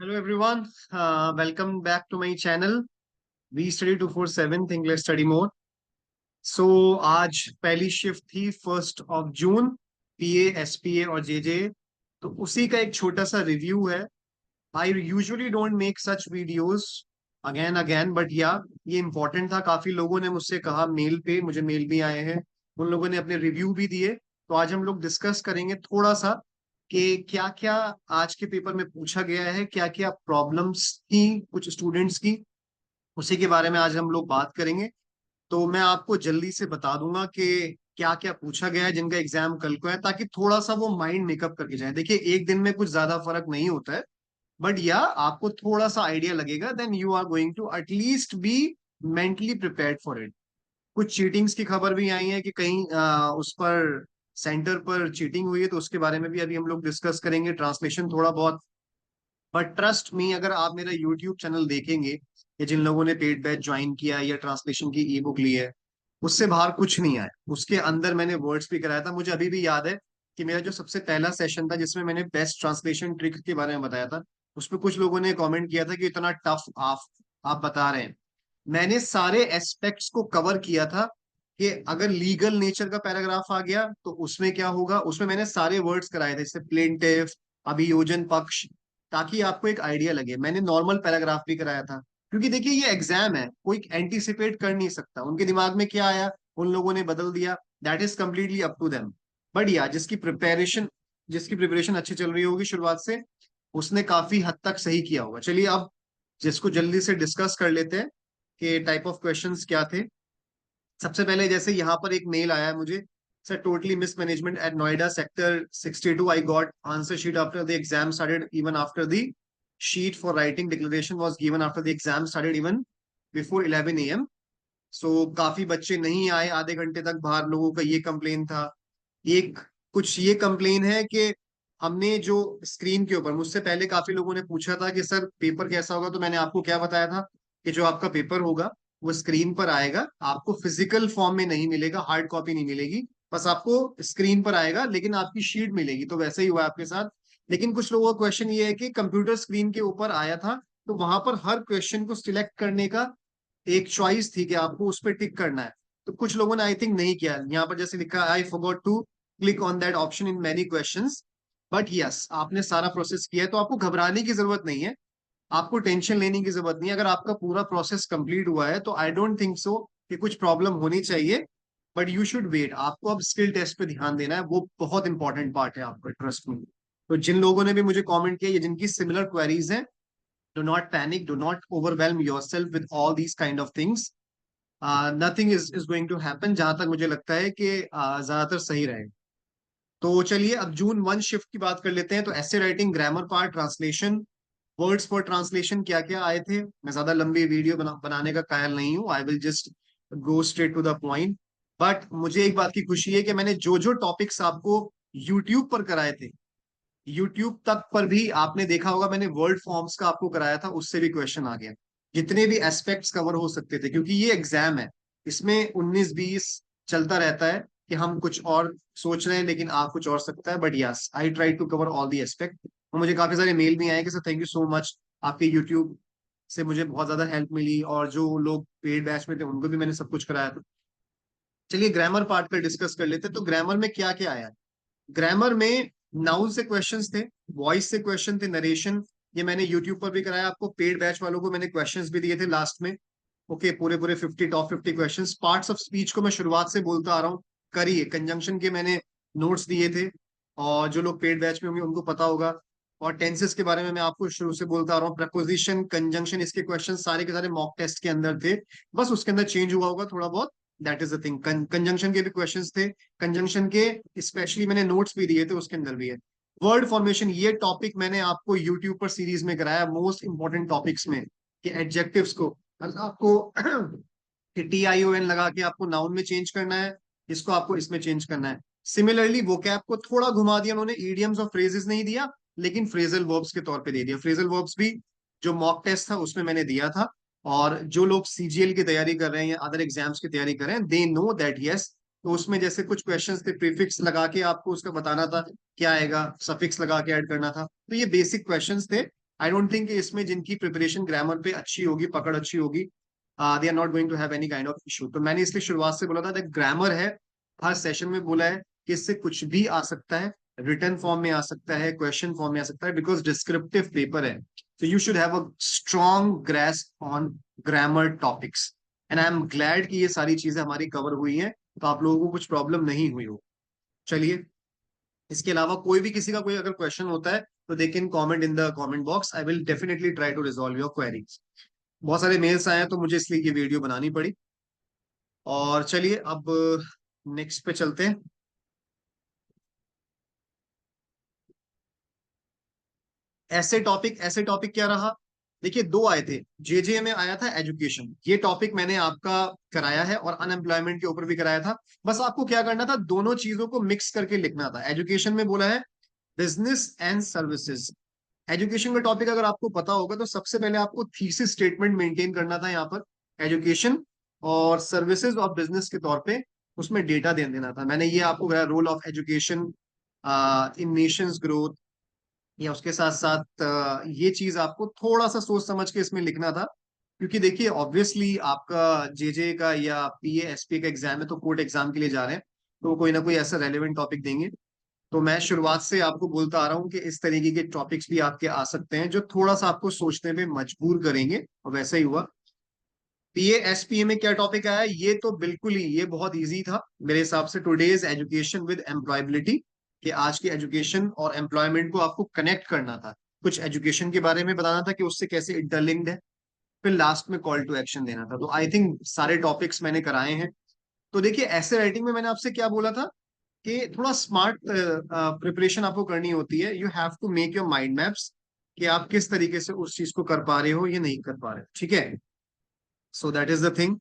Hello everyone, welcome back to my channel. We study 247 think let's study more. So आज पहली shift थी 1 जून, पीए SPA और JJ, तो उसी का एक छोटा सा रिव्यू है. I usually don't make such videos again again, but या ये इम्पोर्टेंट था. काफी लोगों ने मुझसे कहा, मेल पे मुझे मेल भी आए हैं, उन लोगों ने अपने रिव्यू भी दिए. तो आज हम लोग डिस्कस करेंगे थोड़ा सा कि क्या क्या आज के पेपर में पूछा गया है, क्या क्या प्रॉब्लम्स थी कुछ स्टूडेंट्स की, उसी के बारे में आज हम लोग बात करेंगे. तो मैं आपको जल्दी से बता दूंगा कि क्या क्या पूछा गया है जिनका एग्जाम कल को है, ताकि थोड़ा सा वो माइंड मेकअप करके जाए. देखिए, एक दिन में कुछ ज्यादा फर्क नहीं होता है, बट या आपको थोड़ा सा आइडिया लगेगा. Then you are going to atleast be mentally prepared for it. कुछ चीटिंग्स की खबर भी आई है कि कहीं उस पर सेंटर पर चीटिंग हुई है, तो उसके बारे में भी अभी हम लोग डिस्कस करेंगे, ट्रांसलेशन थोड़ा बहुत. बट ट्रस्ट मी, अगर आप मेरा यूट्यूब चैनल देखेंगे या जिन लोगों ने पेड बैच ज्वाइन किया या ट्रांसलेशन की ई बुक ली है, उससे बाहर कुछ नहीं आया. उसके अंदर मैंने वर्ड्स भी कराया था. मुझे अभी भी याद है कि मेरा जो सबसे पहला सेशन था जिसमें मैंने बेस्ट ट्रांसलेशन ट्रिक के बारे में बताया था, उसमें कुछ लोगों ने कमेंट किया था कि इतना टफ आप बता रहे हैं. मैंने सारे एस्पेक्ट्स को कवर किया था कि अगर लीगल नेचर का पैराग्राफ आ गया तो उसमें क्या होगा. उसमें मैंने सारे वर्ड्स कराए थे, जैसे प्लेंटिफ, अभियोजन पक्ष, ताकि आपको एक आइडिया लगे. मैंने नॉर्मल पैराग्राफ भी कराया था, क्योंकि देखिए ये एग्जाम है, कोई एंटीसिपेट कर नहीं सकता. उनके दिमाग में क्या आया, उन लोगों ने बदल दिया. That is completely up to them. But या जिसकी प्रिपरेशन अच्छी चल रही होगी शुरुआत से, उसने काफी हद तक सही किया होगा. चलिए अब जिसको जल्दी से डिस्कस कर लेते हैं कि टाइप ऑफ क्वेश्चंस क्या थे. सबसे पहले जैसे यहाँ पर एक मेल आया है मुझे, sir totally mismanagement at Noida sector 62. I got answer sheet after the exam started, even after the sheet for writing declaration was given after the exam started, even before 11 AM. So काफी बच्चे नहीं आए आधे घंटे तक बाहर, लोगों का ये कंप्लेन था. एक कुछ ये कंप्लेन है कि हमने जो स्क्रीन के ऊपर, मुझसे पहले काफी लोगों ने पूछा था कि सर पेपर कैसा होगा, तो मैंने आपको क्या बताया था कि जो आपका पेपर होगा वो स्क्रीन पर आएगा, आपको फिजिकल फॉर्म में नहीं मिलेगा, हार्ड कॉपी नहीं मिलेगी, बस आपको स्क्रीन पर आएगा, लेकिन आपकी शीट मिलेगी. तो वैसे ही हुआ आपके साथ. लेकिन कुछ लोगों का क्वेश्चन ये है कि कंप्यूटर स्क्रीन के ऊपर आया था, तो वहां पर हर क्वेश्चन को सिलेक्ट करने का एक चॉइस थी कि आपको उस पर टिक करना है. तो कुछ लोगों ने आई थिंक नहीं किया. यहाँ पर जैसे लिखा, I forgot to click on that option in many questions. But yes, आपने सारा प्रोसेस किया है, तो आपको घबराने की जरूरत नहीं है, आपको टेंशन लेने की जरूरत नहीं है. अगर आपका पूरा प्रोसेस कंप्लीट हुआ है तो आई डोंट थिंक सो कि कुछ प्रॉब्लम होनी चाहिए. But you should wait. आपको अब स्किल टेस्ट पे ध्यान देना है, वो बहुत इंपॉर्टेंट पार्ट है आपका, ट्रस्ट में. तो जिन लोगों ने भी मुझे कमेंट किया, ये जिनकी सिमिलर क्वेरीज हैं, do not panic, do not overwhelm yourself with all these kind of things. Nothing is going to happen, जहां तक मुझे लगता है कि ज्यादातर सही रहेगा. तो चलिए अब जून 1 शिफ्ट की बात कर लेते हैं. तो ऐसे writing, grammar part, translation, words for translation क्या क्या आए थे. मैं ज्यादा लंबी वीडियो बनाने का कायल नहीं हूँ, I will just go straight to the point. But मुझे एक बात की खुशी है कि मैंने जो जो टॉपिक्स आपको यूट्यूब पर कराए थे, यूट्यूब तक पर भी आपने देखा होगा, मैंने वर्ड फॉर्म्स का आपको कराया था, उससे भी क्वेश्चन आ गया. जितने भी एस्पेक्ट्स कवर हो सकते थे, क्योंकि ये एग्जाम है, इसमें 19-20 चलता रहता है कि हम कुछ और सोच रहे हैं लेकिन आप कुछ और सकता है. But yes, I try to cover all the aspect. और मुझे काफी सारे मेल भी आए कि sir thank you so much, आपके यूट्यूब से मुझे बहुत ज्यादा हेल्प मिली, और जो लोग पेड बैच में थे उनको भी मैंने सब कुछ कराया था. चलिए ग्रामर पार्ट पर डिस्कस कर लेते हैं. तो ग्रामर में क्या क्या आया. ग्रामर में नाउन से क्वेश्चंस थे, वॉइस से क्वेश्चन थे, नरेशन, ये मैंने यूट्यूब पर भी कराया. आपको पेड बैच वालों को मैंने क्वेश्चंस भी दिए थे लास्ट में. ओके, पूरे पूरे 50 top 50 questions. Parts of speech को मैं शुरुआत से बोलता आ रहा हूँ, करिए. कंजंक्शन के मैंने नोट्स दिए थे, और जो लोग पेड बैच में होंगे उनको पता होगा. और टेंसेस के बारे में मैं आपको शुरू से बोलता आ रहा हूँ. प्रपोजिशन, कंजंक्शन, इसके क्वेश्चन सारे के सारे मॉक टेस्ट के अंदर थे, बस उसके अंदर चेंज हुआ होगा थोड़ा बहुत. That is the thing. Conjunction के भी क्वेश्चंस थे, कंजंक्शन के स्पेशली मैंने नोट्स भी दिए थे, उसके अंदर भी है. वर्ड फॉर्मेशन, ये टॉपिक मैंने आपको यूट्यूब पर सीरीज में कराया, मोस्ट इंपॉर्टेंट टॉपिक्स में, कि एडजेक्टिव्स को आपको TION लगा के आपको नाउन में चेंज करना है, इसको आपको इसमें चेंज करना है. सिमिलरली वोकैब को थोड़ा घुमा दिया उन्होंने, इडियम्स और फ्रेजेस नहीं दिया, लेकिन फ्रेजल वर्ब्स के तौर पे दे दिया. फ्रेजल वर्ब्स भी जो मॉक टेस्ट था उसमें मैंने दिया था. और जो लोग CGL की तैयारी कर रहे हैं या अदर एग्जाम्स की तैयारी कर रहे हैं, दे नो दैट यस. तो उसमें जैसे कुछ क्वेश्चंस थे, प्रीफिक्स लगा के आपको उसका बताना था क्या आएगा, सफिक्स लगा के ऐड करना था. तो ये बेसिक क्वेश्चंस थे. आई डोंट थिंक इसमें जिनकी प्रिपरेशन ग्रामर पे अच्छी होगी, पकड़ अच्छी होगी, they are not going to have any kind of issue. तो मैंने इसलिए शुरुआत से बोला था ग्रामर है, हर सेशन में बोला है कि इससे कुछ भी आ सकता है, रिटर्न फॉर्म में आ सकता है, क्वेश्चन फॉर्म में आ सकता है, बिकॉज डिस्क्रिप्टिव पेपर है। So you should have a strong grasp on grammar topics. And I am glad कि ये सारी चीजें हमारी कवर हुई हैं, तो आप लोगों को कुछ प्रॉब्लम नहीं हुई हो। चलिए, इसके अलावा कोई भी किसी का कोई अगर क्वेश्चन होता है तो they can comment in the comment box, I will definitely try to resolve your queries. बहुत सारे मेल्स आए हैं तो मुझे इसलिए ये वीडियो बनानी पड़ी। और चलिए अब नेक्स्ट पे चलते हैं। ऐसे टॉपिक क्या रहा? देखिए, दो आए थे। जेजे में आया था एजुकेशन, ये टॉपिक मैंने आपका कराया है, और अनएम्प्लॉयमेंट के ऊपर भी कराया था। बस आपको क्या करना था, दोनों चीजों को मिक्स करके लिखना था। एजुकेशन में बोला है बिजनेस एंड सर्विसेज। एजुकेशन का टॉपिक अगर आपको पता होगा तो सबसे पहले आपको थीसिस स्टेटमेंट मेंटेन करना था यहाँ पर एजुकेशन और सर्विसेज और बिजनेस के तौर पे, उसमें डेटा दे देना था। मैंने ये आपको role of education in nation's growth, या उसके साथ साथ ये चीज आपको थोड़ा सा सोच समझ के इसमें लिखना था। क्योंकि देखिए, ऑब्वियसली आपका जेजे का या पीए एसपी का एग्जाम है, तो कोर्ट एग्जाम के लिए जा रहे हैं, तो वो कोई ना कोई ऐसा रेलेवेंट टॉपिक देंगे। तो मैं शुरुआत से आपको बोलता आ रहा हूँ कि इस तरीके के टॉपिक्स भी आपके आ सकते हैं जो थोड़ा सा आपको सोचने पे मजबूर करेंगे, और वैसा ही हुआ। पीए एसपीए में क्या टॉपिक आया, ये तो बिल्कुल ही, ये बहुत इजी था मेरे हिसाब से। टुडेज एजुकेशन विद एम्प्लॉयबिलिटी, कि आज की एजुकेशन और एम्प्लॉयमेंट को आपको कनेक्ट करना था, कुछ एजुकेशन के बारे में बताना था कि उससे कैसे इंटरलिंक्ड है, फिर लास्ट में कॉल टू एक्शन देना था। तो आई थिंक सारे टॉपिक्स मैंने कराए हैं। तो देखिए, ऐसे राइटिंग में मैंने आपसे क्या बोला था कि थोड़ा स्मार्ट प्रिपरेशन आपको करनी होती है। You have to make your mind maps कि आप किस तरीके से उस चीज को कर पा रहे हो या नहीं कर पा रहे हो, ठीक है? So that is the thing.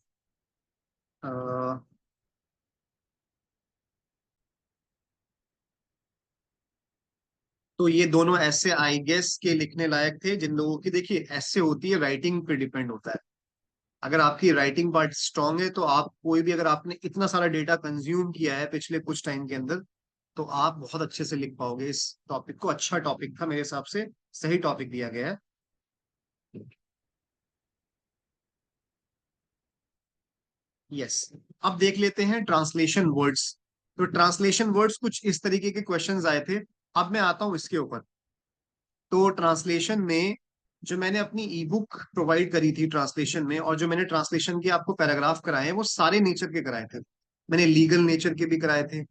तो ये दोनों ऐसे आई गेस के लिखने लायक थे, जिन लोगों की, देखिए ऐसे होती है, राइटिंग पे डिपेंड होता है। अगर आपकी राइटिंग पार्ट स्ट्रांग है तो आप कोई भी, अगर आपने इतना सारा डेटा कंज्यूम किया है पिछले कुछ टाइम के अंदर, तो आप बहुत अच्छे से लिख पाओगे इस टॉपिक को। अच्छा टॉपिक था मेरे हिसाब से, सही टॉपिक दिया गया है। यस। अब देख लेते हैं ट्रांसलेशन वर्ड्स। तो ट्रांसलेशन वर्ड्स कुछ इस तरीके के क्वेश्चंस आए थे। अब मैं आता हूं इसके ऊपर। तो ट्रांसलेशन में जो मैंने अपनी ई बुक प्रोवाइड करी थी ट्रांसलेशन में, और जो मैंने ट्रांसलेशन के आपको पैराग्राफ कराए हैं, वो सारे नेचर के कराए थे। मैंने लीगल नेचर के भी कराए थे,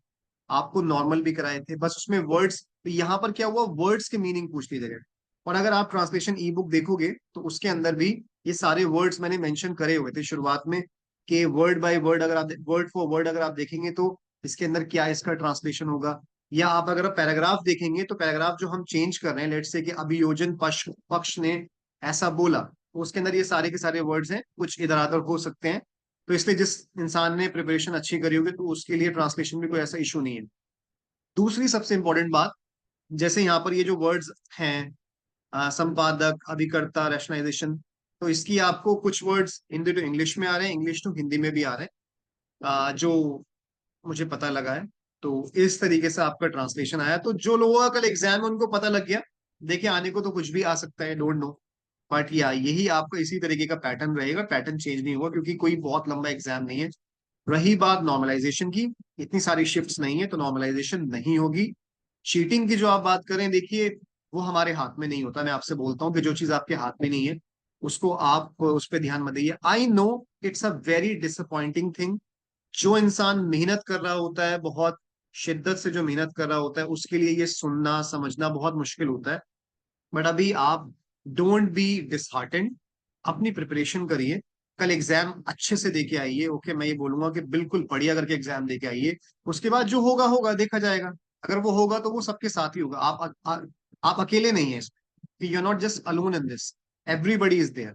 आपको नॉर्मल भी कराए थे। बस उसमें वर्ड्स, तो यहाँ पर क्या हुआ, वर्ड्स के मीनिंग पूछ लिए गए। और अगर आप ट्रांसलेशन ई बुक देखोगे तो उसके अंदर भी ये सारे वर्ड्स मैंने मेंशन करे हुए थे शुरुआत में, कि वर्ड बाय वर्ड, अगर आप वर्ड फॉर वर्ड अगर आप देखेंगे तो इसके अंदर क्या इसका ट्रांसलेशन होगा। या आप अगर पैराग्राफ देखेंगे तो पैराग्राफ जो हम चेंज कर रहे हैं, लेट्स से कि अभियोजन पक्ष पक्ष ने ऐसा बोला, तो उसके अंदर ये सारे के सारे वर्ड्स हैं, कुछ इधर उधर हो सकते हैं। तो इसलिए जिस इंसान ने प्रिपरेशन अच्छी करी होगी तो उसके लिए ट्रांसलेशन में कोई ऐसा इशू नहीं है। दूसरी सबसे इंपॉर्टेंट बात, जैसे यहाँ पर ये जो वर्ड्स हैं, संपादक, अभिकर्ता, रैशनलाइजेशन, तो इसकी आपको कुछ वर्ड्स हिंदी टू इंग्लिश में आ रहे हैं, इंग्लिश टू हिंदी में भी आ रहे हैं, जो मुझे पता लगा है। तो इस तरीके से आपका ट्रांसलेशन आया। तो जो लोगों का कल एग्जाम है उनको पता लग गया। देखिए, आने को तो कुछ भी आ सकता है, डोंट नो, बट या यही आपका इसी तरीके का पैटर्न रहेगा, पैटर्न चेंज नहीं होगा, क्योंकि कोई बहुत लंबा एग्जाम नहीं है। रही बात नॉर्मलाइजेशन की, इतनी सारी शिफ्ट्स नहीं है तो नॉर्मलाइजेशन नहीं होगी। चीटिंग की जो आप बात करें, देखिए वो हमारे हाथ में नहीं होता। मैं आपसे बोलता हूँ कि जो चीज आपके हाथ में नहीं है उसको आप उस पर ध्यान मत दीजिए। I know it's a very disappointing thing. जो इंसान मेहनत कर रहा होता है, बहुत शिद्दत से जो मेहनत कर रहा होता है, उसके लिए ये सुनना समझना बहुत मुश्किल होता है। बट अभी आप डोंट बी डिसहार्टेंड, अपनी प्रिपरेशन करिए। कल एग्जाम अच्छे से देके आइए। ओके, मैं ये बोलूंगा कि बिल्कुल बढ़िया करके एग्जाम देके आइए। उसके बाद जो होगा होगा, देखा जाएगा। अगर वो होगा तो वो सबके साथ ही होगा, आप अकेले नहीं है इसमें। You are not just alone in this, everybody is there.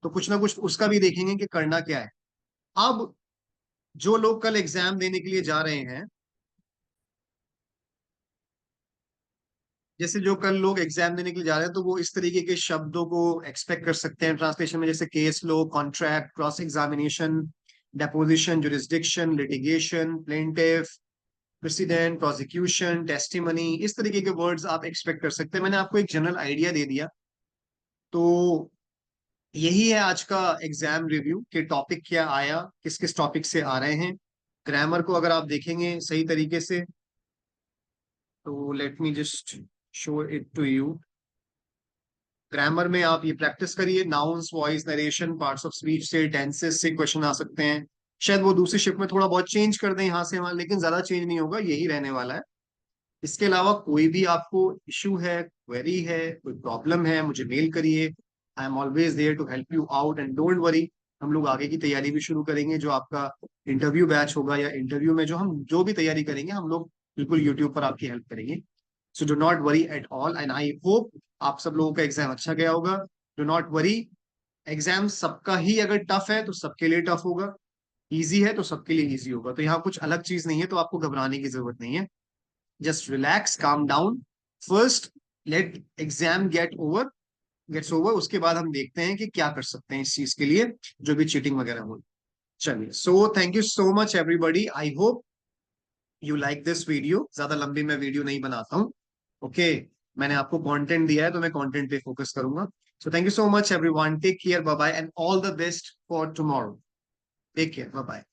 तो कुछ ना कुछ उसका भी देखेंगे कि करना क्या है। अब जो लोग कल एग्जाम देने के लिए जा रहे हैं, जैसे जो कल लोग एग्जाम देने के लिए जा रहे हैं, तो वो इस तरीके के शब्दों को एक्सपेक्ट कर सकते हैं ट्रांसलेशन में, जैसे केस लो, contract, cross examination, deposition, jurisdiction, litigation, plaintiff, precedent, prosecution, testimony. इस तरीके के वर्ड्स आप एक्सपेक्ट कर सकते हैं। मैंने आपको एक जनरल आइडिया दे दिया तो यही है आज का एग्जाम रिव्यू कि टॉपिक क्या आया, किस किस टॉपिक से आ रहे हैं। ग्रामर को अगर आप देखेंगे सही तरीके से, तो let me just show it to you. Grammar में आप ये प्रैक्टिस करिए, nouns, voice, narration, parts of speech से, टेंसेस से क्वेश्चन आ सकते हैं। शायद वो दूसरी शिफ्ट में थोड़ा बहुत चेंज कर दें यहाँ से वहां, लेकिन ज्यादा चेंज नहीं होगा, यही रहने वाला है। इसके अलावा कोई भी आपको इश्यू है, क्वेरी है, कोई प्रॉब्लम है, मुझे मेल करिए। I am always there to help you out and don't worry. हम लोग आगे की तैयारी भी शुरू करेंगे, जो आपका इंटरव्यू बैच होगा या इंटरव्यू में जो हम जो भी तैयारी करेंगे, हम लोग बिल्कुल यूट्यूब पर आपकी हेल्प करेंगे। So do not worry at all, and I hope आप सब लोगों का एग्जाम अच्छा गया होगा। डो नॉट वरी, एग्जाम सबका ही अगर टफ है तो सबके लिए टफ होगा, इजी है तो सबके लिए इजी होगा। तो यहाँ कुछ अलग चीज नहीं है, तो आपको घबराने की जरूरत नहीं है। Just relax, calm down. First let exam gets over, उसके बाद हम देखते हैं कि क्या कर सकते हैं इस चीज के लिए, जो भी चीटिंग वगैरह हो। चलिए, सो thank you so much everybody. I hope you like this video. ज्यादा लंबी मैं वीडियो नहीं बनाता हूँ। ओके, मैंने आपको कंटेंट दिया है तो मैं कंटेंट पे फोकस करूंगा। So thank you so much everyone, take care, bye bye, and all the best for tomorrow. Take care, bye bye.